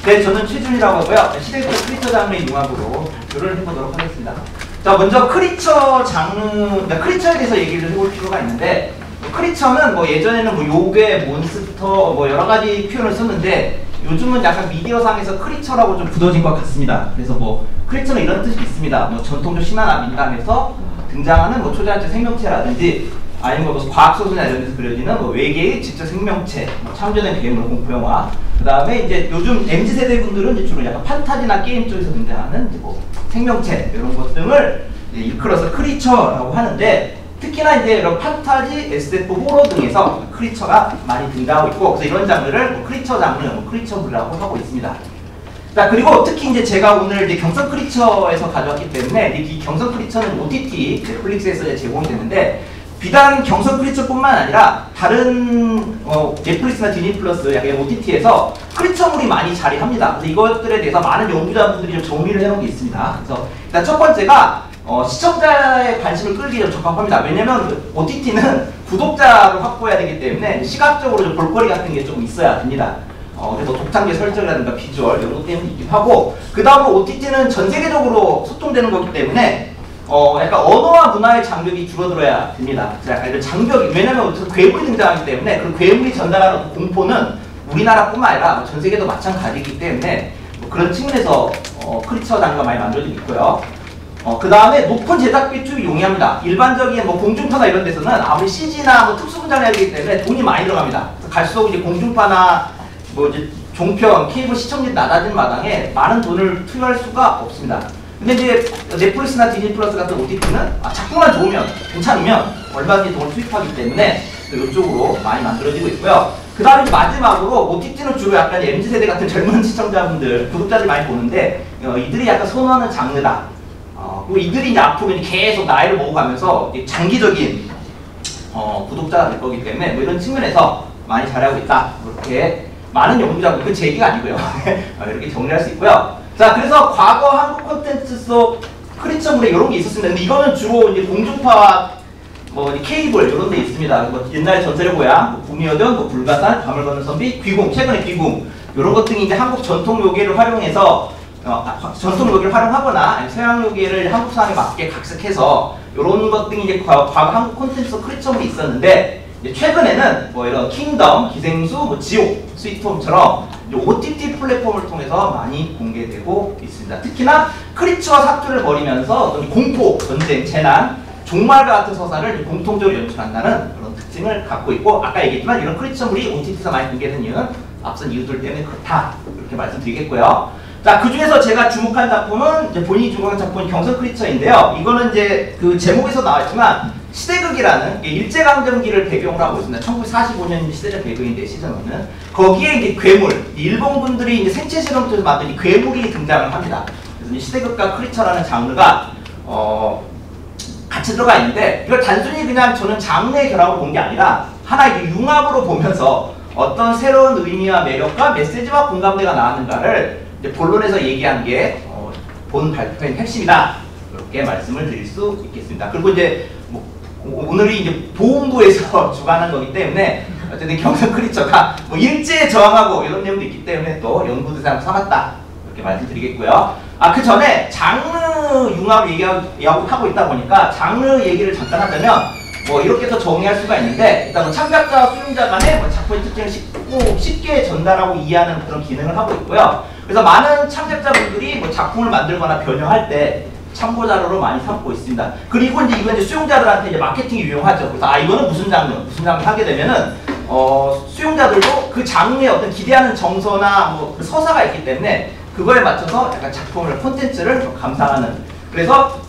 네, 저는 최준이라고 하고요. 시대극 크리처 장르의 융합으로 교를 해보도록 하겠습니다. 자, 먼저 크리처 장르, 그러니까 크리처에 대해서 얘기를 해볼 필요가 있는데, 크리처는 뭐 예전에는 뭐 요괴, 몬스터, 뭐 여러 가지 표현을 썼는데, 요즘은 약간 미디어상에서 크리처라고 좀 굳어진 것 같습니다. 그래서 뭐 크리처는 이런 뜻이 있습니다. 뭐 전통적 신화나 민담에서 등장하는 뭐 초자연적 생명체라든지, 아니면 뭐 과학소설이나 이런 데서 그려지는 뭐 외계의 지적 생명체, 뭐 창조된 괴물, 공포영화. 그 다음에 이제 요즘 MZ세대 분들은 이제 주로 약간 판타지나 게임 쪽에서 등장하는 이제 뭐 생명체, 이런 것 등을 일컬어서 크리처라고 하는데, 특히나 이제 이런 판타지, SF, 호러 등에서 크리처가 많이 등장하고 있고, 그래서 이런 장르를 뭐 크리처 장르, 뭐 크리처물이라고 하고 있습니다. 자, 그리고 특히 이제 제가 오늘 이제 경성 크리처에서 가져왔기 때문에 이 경성 크리처는 OTT, 넷플릭스에서 제공이 됐는데, 비단 경성 크리처뿐만 아니라 다른 넷플릭스나 디즈니 플러스 약간 OTT에서 크리처물이 많이 자리합니다. 그래서 이것들에 대해서 많은 연구자분들이 좀 정리를 해놓은 게 있습니다. 그래서 일단 첫 번째가 시청자의 관심을 끌기 좀 적합합니다. 왜냐면 OTT는 구독자를 확보해야 되기 때문에 시각적으로 좀 볼거리 같은 게 좀 있어야 됩니다. 그래서 독창계 설정이라든가 비주얼 이런 것 때문에 있기도 하고, 그 다음으로 OTT는 전 세계적으로 소통되는 거기 때문에 약간 언어와 문화의 장벽이 줄어들어야 됩니다. 약간 이런 장벽이, 왜냐면 괴물이 등장하기 때문에 그 괴물이 전달하는 공포는 우리나라뿐만 아니라 전 세계도 마찬가지이기 때문에 뭐 그런 측면에서 크리처 장르가 많이 만들어지고 있고요. 그 다음에 높은 제작비 투입이 용이합니다. 일반적인 뭐 공중파나 이런 데서는 아무리 CG나 뭐 특수 분장을 해야 되기 때문에 돈이 많이 들어갑니다. 그래서 갈수록 이제 공중파나 뭐 이제 종편, 케이블 시청률이 낮아진 마당에 많은 돈을 투여할 수가 없습니다. 근데 이제 넷플릭스나 디즈니 플러스 같은 OTT는 작품만 좋으면, 괜찮으면 얼마든지 돈을 투입하기 때문에 이쪽으로 많이 만들어지고 있고요. 그 다음에 마지막으로 OTT는 주로 약간 MZ세대 같은 젊은 시청자분들, 구독자들이 많이 보는데 이들이 약간 선호하는 장르다. 그리고 이들이 이제 앞으로 이제 계속 나이를 먹어가면서 장기적인 구독자가 될 거기 때문에 뭐 이런 측면에서 많이 잘하고 있다. 이렇게 많은 연구자분, 그건 제 얘기가 아니고요. 이렇게 정리할 수 있고요. 자, 그래서 과거 한국 콘텐츠 속 크리처물에 이런 게 있었습니다. 근데 이거는 주로 이제 공중파와 뭐 케이블 이런 데 있습니다. 뭐 옛날 전설의 고향, 뭐 구미호든, 뭐 불가산, 밤을 걷는 선비, 귀궁, 최근에 귀궁 이런 것 등이 이제 한국 전통 요괴를 활용해서 전통 요괴를 활용하거나 아니면 서양 요괴를 한국 상황에 맞게 각색해서 이런 것 등이 이제 과거 한국 콘텐츠 속 크리처물이 있었는데, 이제 최근에는 뭐 이런 킹덤, 기생수, 뭐 지옥, 스위트홈처럼 OTT 플랫폼을 통해서 많이 공개되고 있습니다. 특히나 크리처와 사투를 벌이면서 어떤 공포, 전쟁, 재난, 종말과 같은 서사를 공통적으로 연출한다는 그런 특징을 갖고 있고, 아까 얘기했지만 이런 크리처물이 OTT에서 많이 공개된 이유는 앞선 이유들 때문에 그렇다, 이렇게 말씀드리겠고요. 자, 그 중에서 제가 주목한 작품은 이제 본인이 주목한 작품은 경성 크리처인데요. 이거는 이제 그 제목에서 나왔지만 시대극이라는 일제강점기를 배경으로 하고 있습니다. 1945년 시대적 배경인데, 시즌1은 거기에 이제 괴물, 일본 분들이 이제 생체 실험을 통해서 만든 이 괴물이 등장을 합니다. 그래서 이 시대극과 크리처라는 장르가 같이 들어가 있는데, 이걸 단순히 그냥 저는 장르의 결합으로 본 게 아니라 하나의 융합으로 보면서 어떤 새로운 의미와 매력과 메시지와 공감대가 나왔는가를 이제 본론에서 얘기한 게 본 발표의 핵심이다, 이렇게 말씀을 드릴 수 있겠습니다. 그리고 이제 오늘이 이제 보훈부에서 주관한 거기 때문에 어쨌든 경성 크리처가 뭐 일제에 저항하고 이런 내용도 있기 때문에 또 연구 대상 삼았다, 이렇게 말씀드리겠고요. 그 전에 장르 융합을 얘기하고 있다 보니까 장르 얘기를 잠깐 하자면 뭐 이렇게 더 정리할 수가 있는데, 일단 뭐 참가자와 수용자 간의 뭐 작품의 특징을 쉽게 전달하고 이해하는 그런 기능을 하고 있고요. 그래서 많은 참가자분들이 뭐 작품을 만들거나 변형할 때 참고 자료로 많이 삼고 있습니다. 그리고 이제 이건 이제 수용자들한테 이제 마케팅이 유용하죠. 그래서 이거는 무슨 장르 하게 되면은 수용자들도 그 장르에 어떤 기대하는 정서나 뭐 서사가 있기 때문에 그거에 맞춰서 약간 작품을, 콘텐츠를 감상하는. 그래서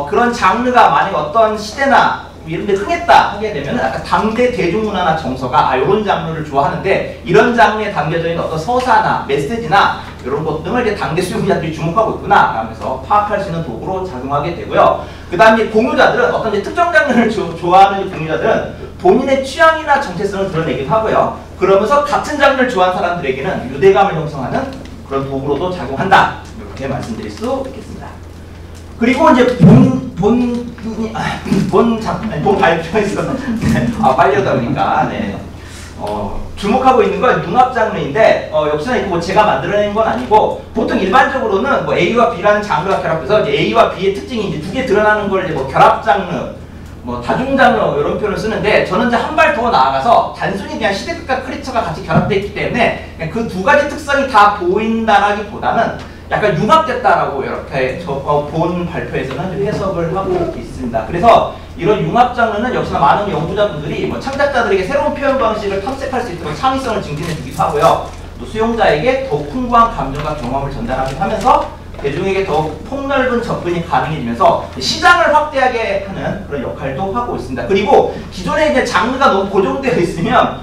그런 장르가 만약 어떤 시대나 이런 데 흥했다 하게 되면 약간 당대 대중문화나 정서가 이런 장르를 좋아하는데, 이런 장르에 담겨져 있는 어떤 서사나 메시지나 이런 것 등을 이제 당대 수용자들이 주목하고 있구나 하면서 파악할 수 있는 도구로 작용하게 되고요. 그 다음에 공유자들은 어떤 특정 장르를 좋아하는 공유자들은 본인의 취향이나 정체성을 드러내기도 하고요. 그러면서 같은 장르를 좋아하는 사람들에게는 유대감을 형성하는 그런 도구로도 작용한다, 이렇게 말씀드릴 수 있겠습니다. 그리고 이제 본 발표에서 빨리 오다 보니까 주목하고 있는 건 융합 장르인데 역시나 이거 뭐 제가 만들어낸 건 아니고 보통 일반적으로는 뭐 A와 B라는 장르가 결합해서 이제 A와 B의 특징이 이제 두 개 드러나는 걸 이제 뭐 결합 장르, 뭐 다중 장르 이런 표현을 쓰는데 저는 이제 한 발 더 나아가서 단순히 그냥 시대극과 크리처가 같이 결합되어 있기 때문에 그 두 가지 특성이 다 보인다라기보다는 약간 융합됐다라고 이렇게 본 발표에서는 해석을 하고 있습니다. 그래서 이런 융합 장르는 역시나 많은 연구자분들이 뭐 창작자들에게 새로운 표현 방식을 탐색할 수 있도록 창의성을 증진해주기도 하고요. 또 수용자에게 더욱 풍부한 감정과 경험을 전달하기도 하면서 대중에게 더욱 폭넓은 접근이 가능해지면서 시장을 확대하게 하는 그런 역할도 하고 있습니다. 그리고 기존에 이제 장르가 너무 고정되어 있으면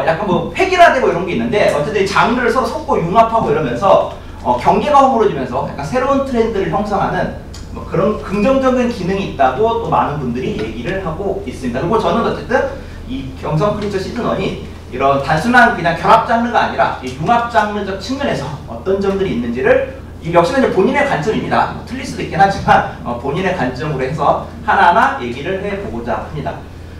약간 뭐 획일화되고 이런 게 있는데 어쨌든 장르를 서로 섞고 융합하고 이러면서 경계가 허물어지면서 약간 새로운 트렌드를 형성하는 뭐 그런 긍정적인 기능이 있다고 또 많은 분들이 얘기를 하고 있습니다. 그리고 저는 어쨌든 이 경성 크리처 시즌1이 이런 단순한 그냥 결합 장르가 아니라 이 융합 장르적 측면에서 어떤 점들이 있는지를 역시나 이제 본인의 관점입니다. 뭐 틀릴 수도 있긴 하지만 본인의 관점으로 해서 하나하나 얘기를 해보고자 합니다.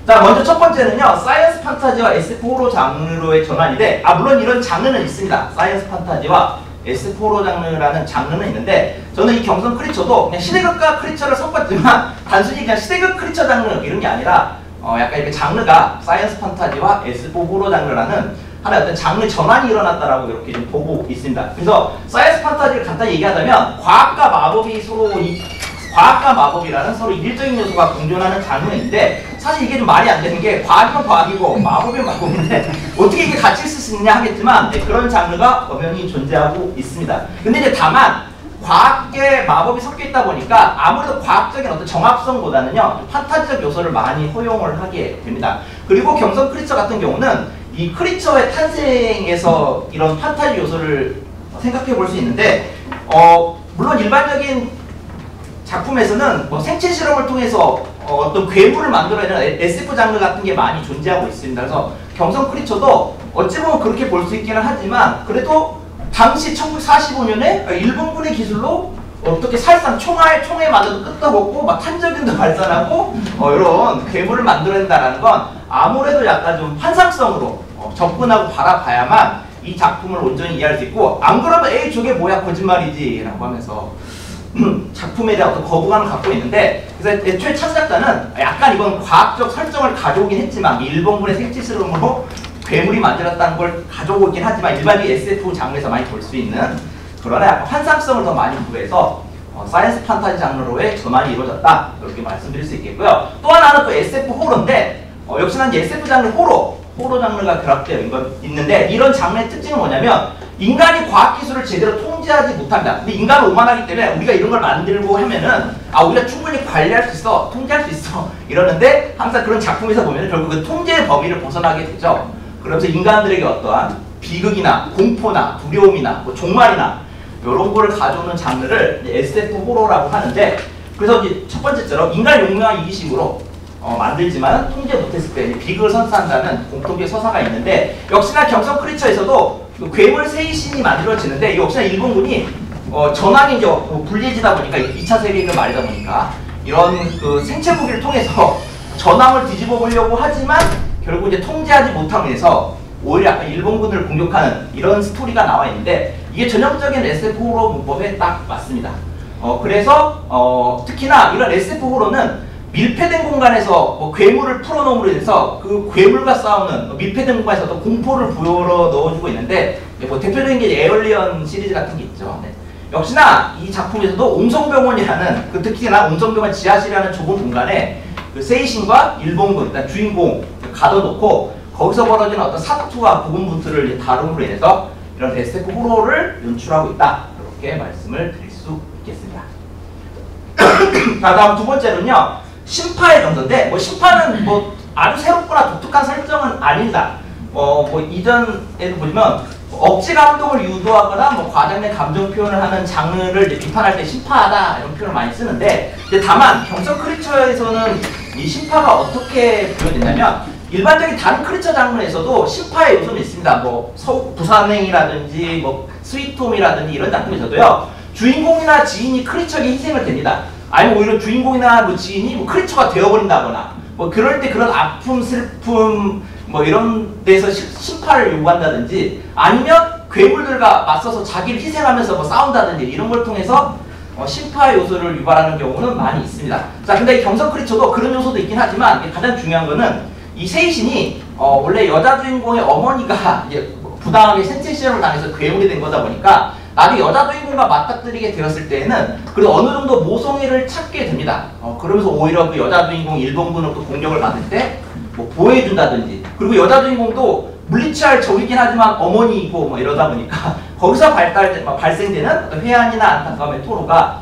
자, 먼저 첫 번째는요, 사이언스 판타지와 SF 호러 장르로의 전환인데, 물론 이런 장르는 있습니다. 사이언스 판타지와 SF 호러 장르라는 장르는 있는데, 저는 이 경성 크리처도 그냥 시대극과 크리처를 섞었지만, 단순히 그냥 시대극 크리처 장르 이런 게 아니라, 약간 이렇게 장르가 사이언스 판타지와 SF 호러 장르라는 하나의 어떤 장르 전환이 일어났다라고 이렇게 좀 보고 있습니다. 그래서 사이언스 판타지를 간단히 얘기하자면, 과학과 마법이라는 서로 일적인 요소가 공존하는 장르인데 사실 이게 좀 말이 안 되는 게 과학이면 과학이고 마법이면 마법인데 어떻게 이게 같이 있을 수 있냐 하겠지만 그런 장르가 엄연히 존재하고 있습니다. 근데 이제 다만 과학계 마법이 섞여 있다 보니까 아무래도 과학적인 어떤 정합성보다는요 판타지적 요소를 많이 허용을 하게 됩니다. 그리고 경성 크리처 같은 경우는 이 크리처의 탄생에서 이런 판타지 요소를 생각해 볼 수 있는데 물론 일반적인 작품에서는 뭐 생체 실험을 통해서 어떤 괴물을 만들어내는 SF 장르 같은 게 많이 존재하고 있습니다. 그래서 경성 크리처도 어찌 보면 그렇게 볼 수 있기는 하지만 그래도 당시 1945년에 일본군의 기술로 어떻게 사실상 총에 맞아도 끝도 없고 막 탄저균도 발산하고 이런 괴물을 만들어낸다는 건 아무래도 약간 좀 환상성으로 접근하고 바라봐야만 이 작품을 온전히 이해할 수 있고 안 그러면 에이 저게 뭐야 거짓말이지 라고 하면서 작품에 대한 어떤 거부감을 갖고 있는데 그래서 애초에 창작자는 약간 이건 과학적 설정을 가져오긴 했지만 일본군의 생체 실험으로 괴물이 만들었다는 걸 가져오긴 하지만 일반적인 SF 장르에서 많이 볼 수 있는 그러나 약간 환상성을 더 많이 부여해서 사이언스 판타지 장르로의 전환이 이루어졌다 이렇게 말씀드릴 수 있겠고요. 또 하나는 또 SF 호러인데 역시나 이제 SF 장르 호러 장르가 결합되어 있는데 이런 장르의 특징은 뭐냐면 인간이 과학기술을 제대로 통제하지 못합니다. 근데 인간은 오만하기 때문에 우리가 이런 걸 만들고 하면은 우리가 충분히 관리할 수 있어, 통제할 수 있어 이러는데 항상 그런 작품에서 보면 결국 그 통제의 범위를 벗어나게 되죠. 그러면서 인간들에게 어떠한 비극이나 공포나 두려움이나 뭐 종말이나 이런 거를 가져오는 장르를 SF 호러라고 하는데 그래서 이제 첫 번째처럼 인간 용맹한 이기심으로 만들지만 통제 못했을 때 비극을 선사한다는 공통적 서사가 있는데 역시나 경성 크리처에서도 괴물 세이신이 만들어지는데 역시나 일본군이 전황이 이제 불리해지다 보니까 2차 세계를 말이다 보니까 이런 그 생체 무기를 통해서 전황을 뒤집어 보려고 하지만 결국 이제 통제하지 못함으로 해서 오히려 약간 일본군을 공격하는 이런 스토리가 나와 있는데 이게 전형적인 SF 호러 문법에 딱 맞습니다. 그래서 특히나 이런 SF 호러는 밀폐된 공간에서 뭐 괴물을 풀어놓음으로 해서 그 괴물과 싸우는 밀폐된 공간에서 어떤 공포를 불어 넣어주고 있는데 뭐 대표적인 게 에얼리언 시리즈 같은 게 있죠. 네. 역시나 이 작품에서도 옹성병원이라는 특히나 옹성병원 지하실이라는 좁은 공간에 그 세이신과 일본군 일단 주인공 가둬놓고 거기서 벌어지는 어떤 사투와 고군분투를 다룸으로 인해서 이런 SF 호러를 연출하고 있다 이렇게 말씀을 드릴 수 있겠습니다. 자, 다음 두 번째는요. 신파의 정서인데 뭐 신파는 뭐 아주 새롭거나 독특한 설정은 아닙니다. 뭐 이전에도 보시면 억지 감동을 유도하거나 뭐 과장된 감정 표현을 하는 장르를 이제 비판할 때 신파하다 이런 표현을 많이 쓰는데 다만 경성 크리처에서는 이 신파가 어떻게 표현됐냐면 일반적인 다른 크리처 장르에서도 신파의 요소는 있습니다. 뭐 부산행이라든지 뭐 스위트홈이라든지 이런 작품에서도요 주인공이나 지인이 크리처에게 희생을 됩니다. 아니면 오히려 주인공이나 뭐 지인이 뭐 크리처가 되어버린다거나 뭐 그럴 때 그런 아픔, 슬픔 뭐 이런 데서 심파를 요구한다든지 아니면 괴물들과 맞서서 자기를 희생하면서 뭐 싸운다든지 이런 걸 통해서 심파 요소를 유발하는 경우는 많이 있습니다. 자, 근데 이 경성 크리처도 그런 요소도 있긴 하지만 가장 중요한 거는 이 세이신이 원래 여자 주인공의 어머니가 이제 부당하게 생체 실험을 당해서 괴물이 된 거다 보니까 나중에 여자 주인공과 맞닥뜨리게 되었을 때에는 그래도 어느 정도 모성애를 찾게 됩니다. 그러면서 오히려 그 여자 주인공 일본군으로부터 공격을 받을 때 뭐 보호해준다든지, 그리고 여자 주인공도 물리치할 적이긴 하지만 어머니이고 뭐 이러다 보니까 거기서 발생되는 어떤 회한이나 안타까움의 토로가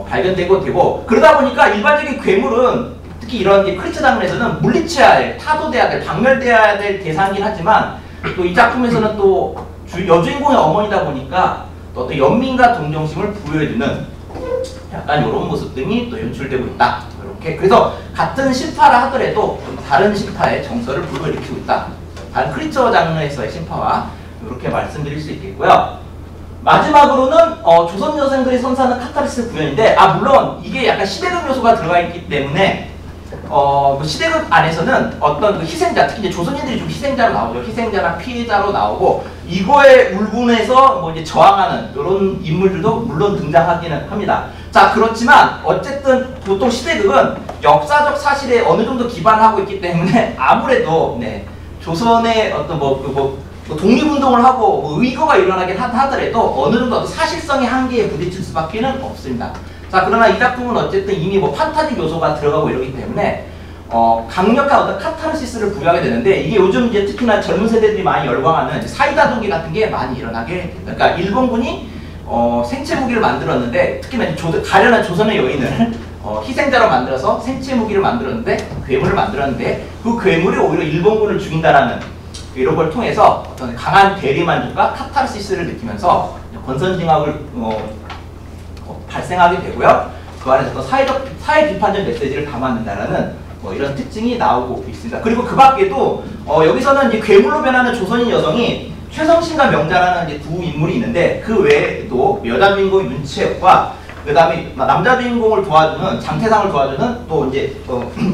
발견되고 되고, 그러다 보니까 일반적인 괴물은 특히 이런 크리처 장르에서는 물리쳐야 될, 타도돼야 될, 박멸돼야 될 대상이긴 하지만 또 이 작품에서는 또 여주인공의 어머니다 보니까 또 어떤 연민과 동정심을 부여해주는 약간 이런 모습 등이 또 연출되고 있다. 이렇게 그래서 같은 심파라 하더라도 좀 다른 심파의 정서를 불러일으키고 있다. 다른 크리처 장르에서의 심파와 이렇게 말씀드릴 수 있겠고요. 마지막으로는 조선 여성들이 선사하는 카타르시스 구현인데, 물론 이게 약간 시대극 요소가 들어가 있기 때문에 시대극 안에서는 어떤 그 희생자, 특히 이제 조선인들이 좀 희생자로 나오죠. 희생자나 피해자로 나오고 이거에 울분해서 뭐 이제 저항하는 이런 인물들도 물론 등장하기는 합니다. 자, 그렇지만 어쨌든 보통 시대극은 역사적 사실에 어느 정도 기반하고 있기 때문에 아무래도 조선의 어떤 독립운동을 하고 의거가 일어나긴 하더라도 어느 정도 사실성의 한계에 부딪힐 수밖에 없습니다. 자, 그러나 이 작품은 어쨌든 이미 판타지 요소가 들어가고 이러기 때문에 강력한 어떤 카타르시스를 부여하게 되는데, 이게 요즘 이제 특히나 젊은 세대들이 많이 열광하는 사이다 동기 같은 게 많이 일어나게 됩니다. 그러니까 일본군이 생체 무기를 만들었는데, 특히나 가련한 조선의 여인을 희생자로 만들어서 생체 무기를 만들었는데, 괴물을 만들었는데 그 괴물이 오히려 일본군을 죽인다라는 이런 걸 통해서 어떤 강한 대리만족과 카타르시스를 느끼면서 권선징악을 발생하게 되고요. 그 안에서 사회 비판적 메시지를 담아낸다라는 이런 특징이 나오고 있습니다. 그리고 그 밖에도 여기서는 이제 괴물로 변하는 조선인 여성이 최성신과 명자라는 이제 두 인물이 있는데, 그 외에도 여자 주인공 윤채혁과 그 다음에 남자 주인공을 도와주는 장태상을 도와주는 또 이제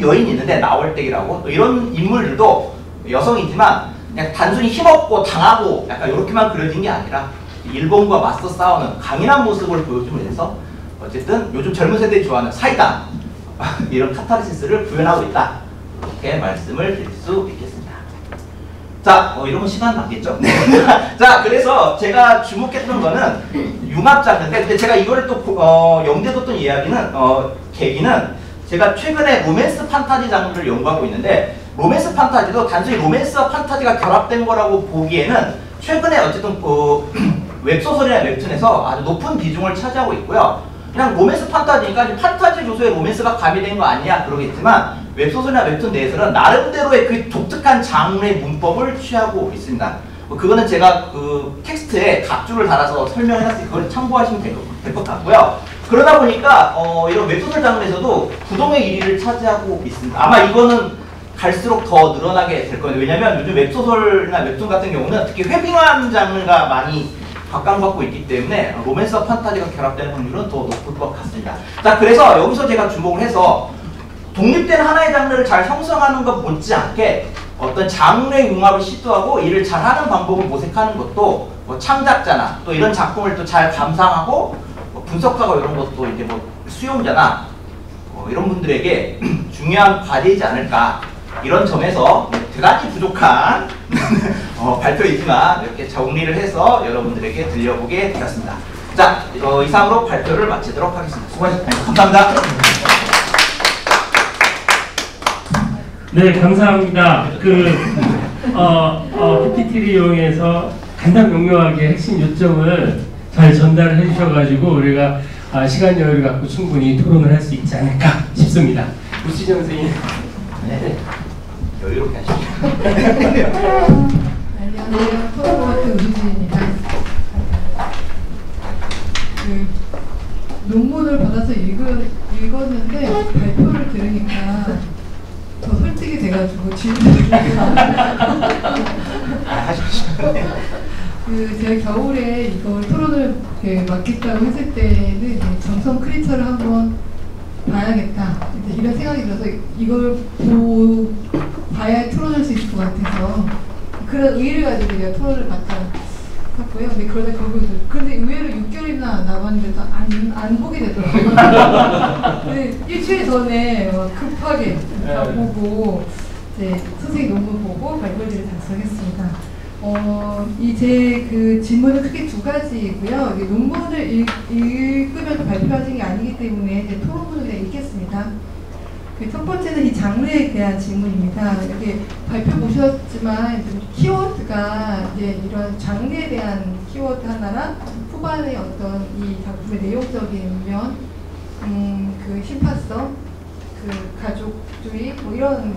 여인이 있는데 나월댁이라고, 또 이런 인물들도 여성이지만 그냥 단순히 힘없고 당하고 약간 이렇게만 그려진 게 아니라 일본과 맞서 싸우는 강인한 모습을 보여주면서 어쨌든 요즘 젊은 세대들이 좋아하는 사이다 이런 카타르시스를 구현하고 있다, 이렇게 말씀을 드릴 수 있겠습니다. 자, 이러면 시간 남겠죠? 자, 그래서 제가 주목했던 거는 융합 장르인데, 근데 제가 이걸 또 염두에 뒀던 이야기는 계기는 제가 최근에 로맨스 판타지 장르를 연구하고 있는데, 로맨스 판타지도 단순히 로맨스와 판타지가 결합된 거라고 보기에는 최근에 어쨌든 웹소설이나 웹툰에서 아주 높은 비중을 차지하고 있고요. 그냥 로맨스 판타지니까 판타지 요소에 로맨스가 가미된 거 아니냐 그러겠지만, 웹소설이나 웹툰 내에서는 나름대로의 그 독특한 장르의 문법을 취하고 있습니다. 그거는 제가 그 텍스트에 각주를 달아서 설명해놨으니 그걸 참고하시면 될 것 같고요. 그러다 보니까 이런 웹소설 장르에서도 부동의 1위를 차지하고 있습니다. 아마 이거는 갈수록 더 늘어나게 될 거예요. 왜냐면 요즘 웹소설이나 웹툰 같은 경우는 특히 회빙한 장르가 많이 각광받고 있기 때문에 로맨스와 판타지가 결합되는 확률은 더 높을 것 같습니다. 자, 그래서 여기서 제가 주목을 해서 독립된 하나의 장르를 잘 형성하는 것 못지않게 어떤 장르의 융합을 시도하고 이를 잘하는 방법을 모색하는 것도 창작자나 또 이런 작품을 또 잘 감상하고 분석하고 이런 것도 이제 수용자나 이런 분들에게 중요한 과제이지 않을까, 이런 점에서 대단히 부족한 발표이지만 이렇게 정리를 해서 여러분들에게 들려보게 되었습니다. 자, 이상으로 발표를 마치도록 하겠습니다. 수고하셨습니다. 감사합니다. 네, 감사합니다. PPT를 이용해서 간단 명료하게 핵심 요점을 잘 전달을 해주셔가지고 우리가 시간 여유를 갖고 충분히 토론을 할 수 있지 않을까 싶습니다. 우치정 선생님. 네. 여유롭게 하시죠. 안녕하세요. 토론토마토 우주진입니다. 논문을 받아서 읽었는데 발표를 들으니까 더 설득이 돼가지고 질문을 제가 겨울에 이걸 토론을 맡겠다고 했을 때는 정성 크리처를 한번 봐야겠다 이런 생각이 들어서 이걸 봐야 토론할 수 있을 것 같아서 그런 의의를 가지고 내가 토론을 갔고요. 근데 그러다 그런데 의외로 6개월이나 남았는데도 안 보게 되더라고요. 근데 일주일 전에 급하게 다 보고 이제 선생님 논문 보고 발표지를 작성했습니다. 이제 그 질문은 크게 두 가지이고요. 논문을 읽으면서 발표하신 게 아니기 때문에 이제 토론문을 그냥 읽겠습니다. 첫 번째는 이 장르에 대한 질문입니다. 이렇게 발표 보셨지만 키워드가 이제 이런 장르에 대한 키워드 하나랑 후반의 어떤 이 작품의 내용적인 면, 그 심파성, 그 가족주의 뭐 이런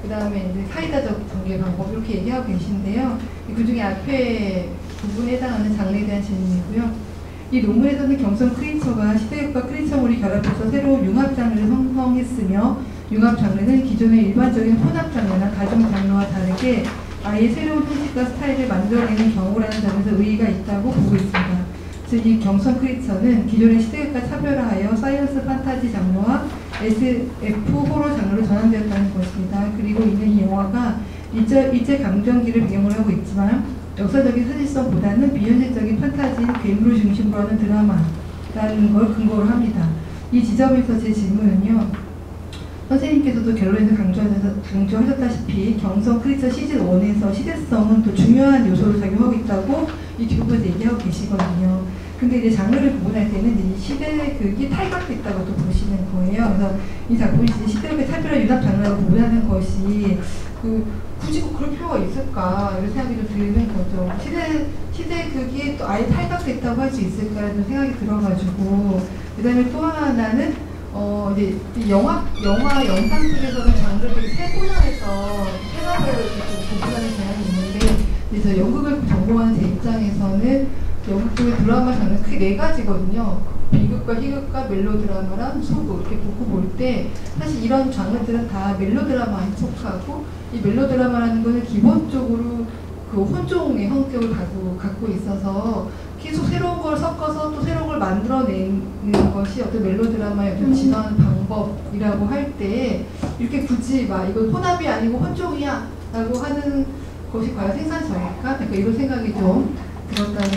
그 다음에 이제 사이다적 전개 방법 이렇게 얘기하고 계신데요. 그 중에 앞에 부분에 해당하는 장르에 대한 질문이고요. 이 논문에서는 경성 크리처가 시대극과 크리처물이 결합해서 새로운 융합 장르를 형성했으며 융합 장르는 기존의 일반적인 혼합 장르나 가정 장르와 다르게 아예 새로운 형식과 스타일을 만들어내는 경우라는 점에서 의의가 있다고 보고 있습니다. 즉 이 경성 크리처는 기존의 시대극과 차별화하여 사이언스 판타지 장르와 SF 호러 장르로 전환되었다는 것입니다. 그리고 이는 이 영화가 일제 강점기를 배경으로 하고 있지만 역사적인 사실성보다는 비현실적인 판타지인 괴물을 중심으로 하는 드라마라는 걸 근거로 합니다. 이 지점에서 제 질문은요. 선생님께서도 결론에서 강조하셨다시피 경성 크리처 시즌 1에서 시대성은 또 중요한 요소로 작용하고 있다고 이 뒷부분에서 얘기하고 계시거든요. 근데 이제 장르를 구분할 때는 이 시대극이 탈각됐다고 또 보시는 거예요. 그래서 이 작품이 이제 시대극의 차별화 융합 장르라고 구분하는 것이 굳이 그럴 필요가 있을까 이런 생각이 좀 드는 거죠. 시대극이 또 아예 탈각됐다고 할 수 있을까라는 생각이 들어가지고 그다음에 또 하나는 이제 영화 영상 쪽에서는 장르들이 세분화해서 테마별로 이렇게 구분하는 경향이 있는데 그래서 연극을 전공하는 제 입장에서는 연극 쪽의 드라마 장르는 크게 4가지거든요. 비극과 희극과 멜로드라마랑 소극 이렇게 보고 볼 때 사실 이런 장르들은 다 멜로드라마에 속하고 이 멜로드라마라는 것은 기본적으로 그 혼종의 성격을 갖고 있어서 계속 새로운 걸 섞어서 또 새로운 걸 만들어내는 것이 어떤 멜로드라마의 어떤 진화하는 방법이라고 할 때 이렇게 굳이 막 이건 혼합이 아니고 혼종이야 라고 하는 것이 과연 생산적일까? 그러니까 이런 생각이 좀 들었다는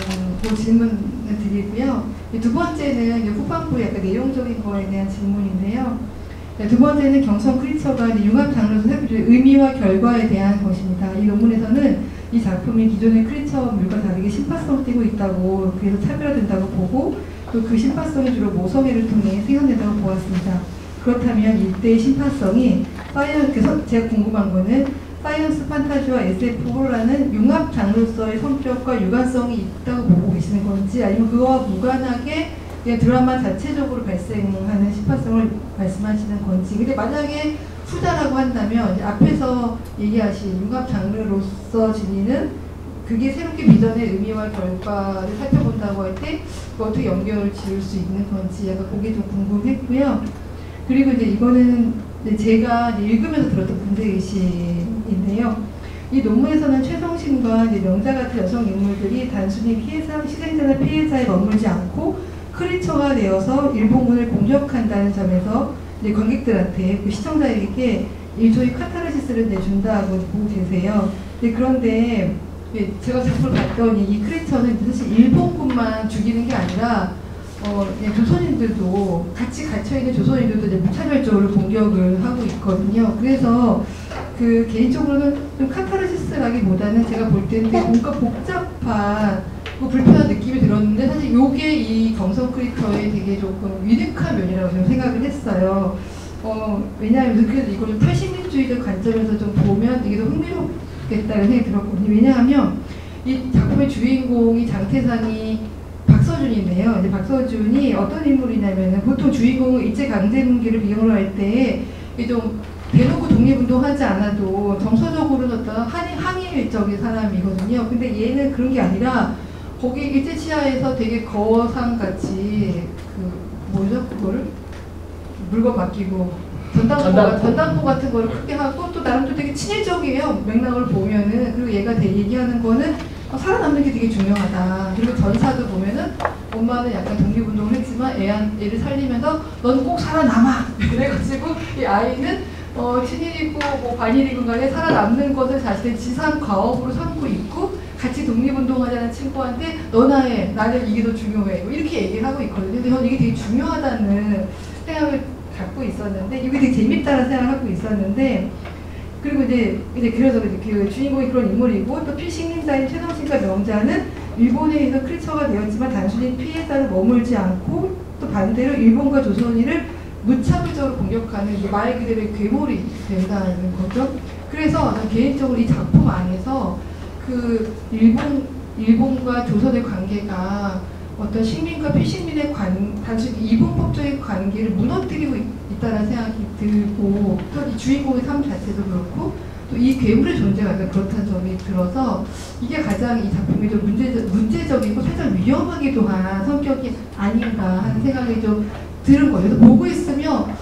그 질문을 드리고요. 두 번째는 후반부의 약간 내용적인 거에 대한 질문인데요. 두 번째는 경성 크리처가 융합 장르에서 의미와 결과에 대한 것입니다. 이 논문에서는 이 작품이 기존의 크리처물과 다르게 심파성을 띠고 있다고 그래서 차별화된다고 보고 또 그 심파성이 주로 모성애를 통해 생성된다고 보았습니다. 그렇다면 이때의 심파성이 그래서 제가 궁금한 거는 사이언스 판타지와 SF 호러라는 융합 장르로서의 성격과 유관성이 있다고 보고 계시는 건지 아니면 그거와 무관하게 그냥 드라마 자체적으로 발생하는 심파성을 말씀하시는 건지. 근데 만약에 후자라고 한다면 이제 앞에서 얘기하신 융합 장르로서 지니는 그게 새롭게 비전의 의미와 결과를 살펴본다고 할 때 어떻게 연결을 지을 수 있는 건지 약간 그게 좀 궁금했고요. 그리고 이제 이거는 제가 읽으면서 들었던 문제의식인데요. 이 논문에서는 최성신과 명자 같은 여성 인물들이 단순히 희생자나 피해자에 머물지 않고 크리처가 되어서 일본군을 공격한다는 점에서 이제 관객들한테 그 시청자에게 일종의 카타르시스를 내준다고 보고 계세요. 그런데 제가 작품을 봤더니 이 크리처는 사실 일본군만 죽이는 게 아니라 조선인들도 같이 갇혀있는 조선인들도 이제 무차별적으로 공격을 하고 있거든요. 그래서 그 개인적으로는 좀 카타르시스라기보다는 제가 볼 때는 뭔가 복잡한 불편한 느낌이 들었는데 사실 요게 이 경성 크리처의 되게 조금 유니크한 면이라고 저는 생각을 했어요. 왜냐하면 그래서 이걸 좀 탈식민주의적 관점에서 좀 보면 이게 더 흥미롭겠다는 생각이 들었거든요. 왜냐하면 이 작품의 주인공이 장태상이 박서준인데요. 이제 박서준이 어떤 인물이냐면 보통 주인공은 일제강점기를 비용을 할 때 좀 대놓고 독립운동하지 않아도 정서적으로는 어떤 항일적인 사람이거든요. 근데 얘는 그런 게 아니라 거기 일제치하에서 되게 거상같이 뭐죠? 그거를 물건 맡기고 전당포 같은 거를 크게 하고 또 나름 또 되게 친일적이에요. 맥락을 보면은. 그리고 얘가 얘기하는 거는 살아남는 게 되게 중요하다. 그리고 전사도 보면은 엄마는 약간 독립운동을 했지만 애를 살리면서 넌 꼭 살아남아. 그래가지고 이 아이는 친일이고 뭐 반일이건 간에 살아남는 것을 자신의 지상 과업으로 삼고 있고 같이 독립운동하자는 친구한테 너나 해, 나는 이게 더 중요해 뭐 이렇게 얘기를 하고 있거든요. 근데 저는 이게 되게 중요하다는 생각을 갖고 있었는데 이게 되게 재밌다는 생각을 갖고 있었는데 그리고 이제 그래서 그 주인공이 그런 인물이고 또 필식림자인 최성신과 명자는 일본에 의해서 크리처가 되었지만 단순히 피해자로 머물지 않고 또 반대로 일본과 조선인을 무차별적으로 공격하는 말 그대로의 괴물이 된다는 거죠. 그래서 저는 개인적으로 이 작품 안에서 그 일본과 조선의 관계가 어떤 식민과 피식민의 단순히 이분법적인 관계를 무너뜨리고 있다는 생각이 들고 또 이 주인공의 삶 자체도 그렇고 또 이 괴물의 존재가 그렇다는 점이 들어서 이게 가장 이 작품이 좀 문제적이고 살짝 위험하기도 한 성격이 아닌가 하는 생각이 좀 들은 거예요. 그래서 보고 있으면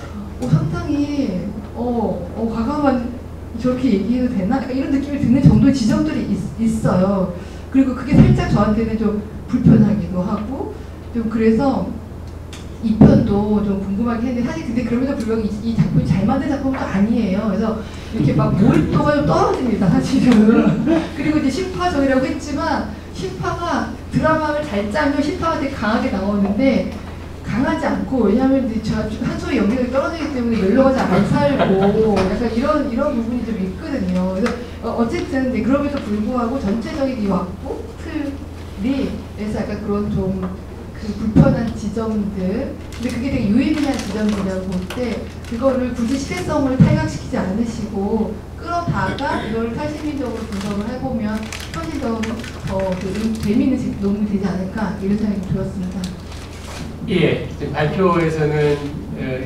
상당히 과감한 저렇게 얘기해도 되나? 약간 이런 느낌이 드는 정도의 지점들이 있어요. 그리고 그게 살짝 저한테는 좀 불편하기도 하고 좀 그래서 이 편도 좀 궁금하긴 했는데 사실 근데 그럼에도 불구하고 이 작품이 잘 만든 작품도 아니에요. 그래서 이렇게 막 몰입도가 좀 떨어집니다 사실은. 그리고 이제 신파적이라고 했지만 신파가 드라마를 잘 짜면 신파가 되게 강하게 나오는데 강하지 않고 왜냐하면 이제 한소의 연기력이 떨어지기 때문에 멜로가 잘 안 살고 약간 이런 부분이 좀 있거든요. 그래서 어쨌든 이제 그럼에도 불구하고 전체적인 이 왁구 틀이에서 약간 그런 좀 그 불편한 지점들 근데 그게 되게 유의미한 지점이라고 볼 때 그거를 굳이 시대성을 탈각시키지 않으시고 끌어다가 이걸 탈시민적으로 분석을 해보면 훨씬 더 재미있는 논문이 되지 않을까 이런 생각이 들었습니다. 예, 지금 발표에서는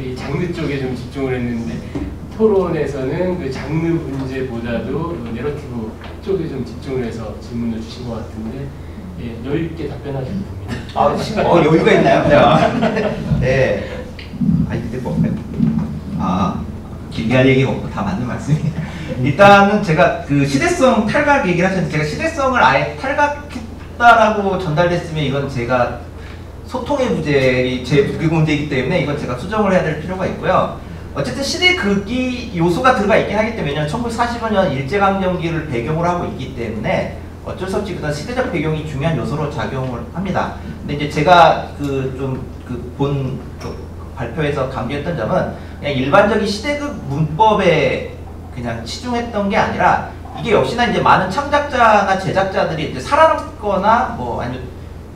이 장르 쪽에 좀 집중을 했는데 토론에서는 그 장르 문제보다도 내러티브 쪽에 좀 집중을 해서 질문을 주신 것 같은데 예, 여유 있게 답변하셔도 됩니다. 여유가 있나요? 네. 근데 길게 할 얘기가 없고 다 맞는 말씀이에요. 일단은 제가 그 시대성 탈각 얘기를 하셨는데 제가 시대성을 아예 탈각했다라고 전달됐으면 이건 제가 소통의 문제, 제 문제이기 때문에 이건 제가 수정을 해야 될 필요가 있고요. 어쨌든 시대 극이 요소가 들어가 있긴 하기 때문에 1945년 일제강점기를 배경으로 하고 있기 때문에 어쩔 수 없이 그다음 시대적 배경이 중요한 요소로 작용을 합니다. 근데 이제 제가 본 발표에서 강조했던 점은 그냥 일반적인 시대극 문법에 그냥 치중했던 게 아니라 이게 역시나 이제 많은 창작자나 제작자들이 이제 살아남거나 뭐 아니면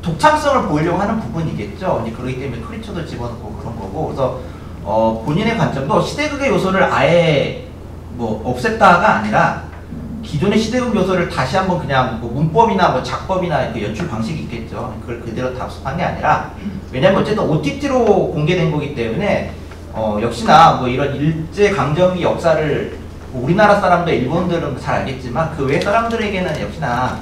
독창성을 보이려고 하는 부분이겠죠. 그렇기 때문에 크리처도 집어넣고 그런 거고 그래서 본인의 관점도 시대극의 요소를 아예 뭐 없앴다가 아니라 기존의 시대극 요소를 다시 한번 그냥 뭐 문법이나 뭐 작법이나 그 연출 방식이 있겠죠. 그걸 그대로 답습한 게 아니라 왜냐면 어쨌든 OTT로 공개된 거기 때문에 역시나 뭐 이런 일제 강점기 역사를 뭐 우리나라 사람도 일본들은 잘 알겠지만 그 외 사람들에게는 역시나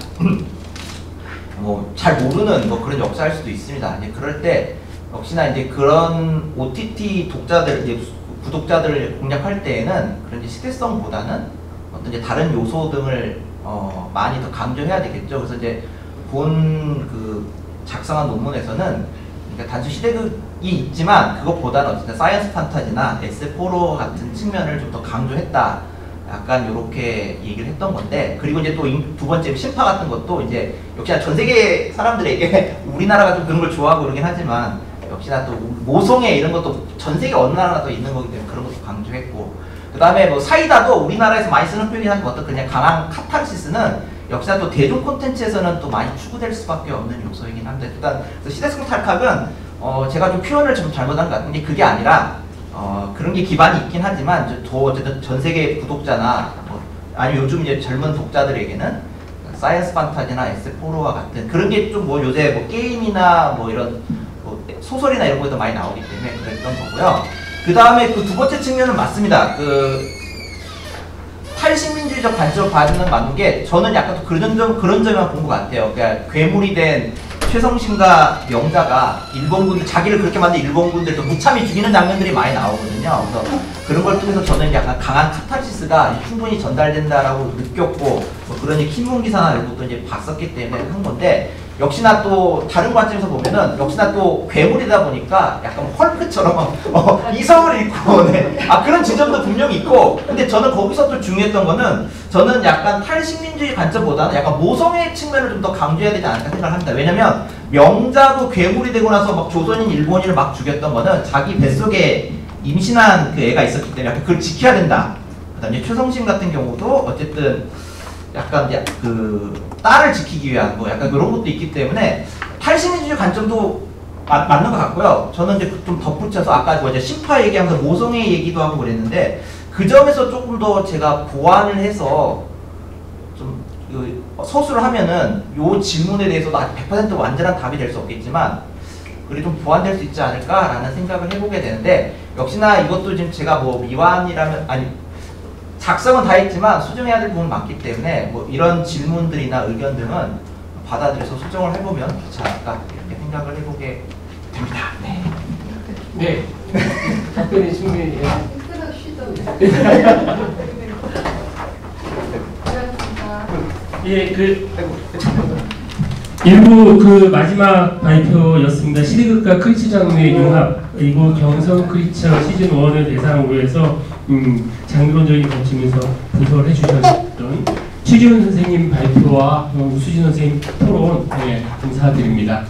뭐 잘 모르는 뭐 그런 역사일 수도 있습니다. 이제 그럴 때 역시나 이제 그런 OTT 독자들 이제 구독자들을 공략할 때에는 그런 이제 시대성보다는 어떤 이제 다른 요소 등을 많이 더 강조해야 되겠죠. 그래서 이제 본 작성한 논문에서는 그러니까 단순 시대극이 있지만 그것보다는 어쨌든 사이언스 판타지나 SF4로 같은 측면을 좀 더 강조했다. 약간 이렇게 얘기를 했던 건데 그리고 이제 또 두 번째 신파 같은 것도 이제 역시나 전 세계 사람들에게 우리나라가 좀 그런 걸 좋아하고 그러긴 하지만 역시나 또 모성애 이런 것도 전 세계 어느 나라도 있는 거기 때문에 그런 것도 강조했고 그 다음에 뭐 사이다도 우리나라에서 많이 쓰는 표현이 어떤 그냥 강한 카타르시스는 역시나 또 대중 콘텐츠에서는 또 많이 추구될 수밖에 없는 요소이긴 합니다. 일단 시대성 탈각은 제가 좀 표현을 좀 잘못한 것 같은데 그게 아니라 그런 게 기반이 있긴 하지만 더 어쨌든 전 세계 구독자나 아니면 요즘 이제 젊은 독자들에게는 사이언스 판타지나 SF4와 같은 그런 게 좀 뭐 요새 뭐 게임이나 뭐 이런 뭐 소설이나 이런 거에도 많이 나오기 때문에 그랬던 거고요. 그 다음에 그 두 번째 측면은 맞습니다. 탈식민주의적 관점을 봐주는 맞는 게 저는 약간 또 그런 점만 본 것 같아요. 그러니까 괴물이 된 최성신과 명자가 일본군들 자기를 그렇게 만든 일본군들 또 무참히 죽이는 장면들이 많이 나오거든요. 그래서 그런 걸 통해서 저는 약간 강한 카타르시스가 충분히 전달된다라고 느꼈고 뭐 그런 킨문 기사나 이런 것도 이제 봤었기 때문에 한 건데 역시나 또 다른 관점에서 보면은 역시나 또 괴물이다 보니까 약간 헐크처럼 이성을 잃고 네. 그런 지점도 분명히 있고 근데 저는 거기서 또 중요했던 거는 저는 약간 탈식민주의 관점보다는 약간 모성애 측면을 좀 더 강조해야 되지 않을까 생각을 합니다. 왜냐면 명자도 괴물이 되고 나서 막 조선인 일본인을 막 죽였던 거는 자기 뱃속에 임신한 그 애가 있었기 때문에 약간 그걸 지켜야 된다. 그다음에 최성심 같은 경우도 어쨌든 약간 그 딸을 지키기 위한 뭐 약간 그런 것도 있기 때문에 탈식민주주의 관점도 맞는 것 같고요. 저는 이제 좀 덧붙여서 아까 뭐 이제 심파 얘기하면서 모성애 얘기도 하고 그랬는데 그 점에서 조금 더 제가 보완을 해서 좀 서술을 하면은 요 질문에 대해서도 100% 완전한 답이 될 수 없겠지만 그래도 좀 보완될 수 있지 않을까라는 생각을 해보게 되는데 역시나 이것도 지금 제가 뭐 미완이라면 아니 작성은 다 했지만 수정해야 될 부분이 많기 때문에 뭐 이런 질문들이나 의견 등은 받아들여서 수정을 해보면 좋지 않을까 이렇게 생각을 해보게 됩니다. 네. 네. 답변이 충분히 끊어 쉬던. 예, 일부 그 마지막 발표였습니다. 시리극과 크리처 장르의 융합 그리고 경성 크리처 시즌 1을 대상으로 해서 장르론적인 관점에서 분석을 해주셨던 최지훈 선생님 발표와 우수진 선생님 토론 감사드립니다.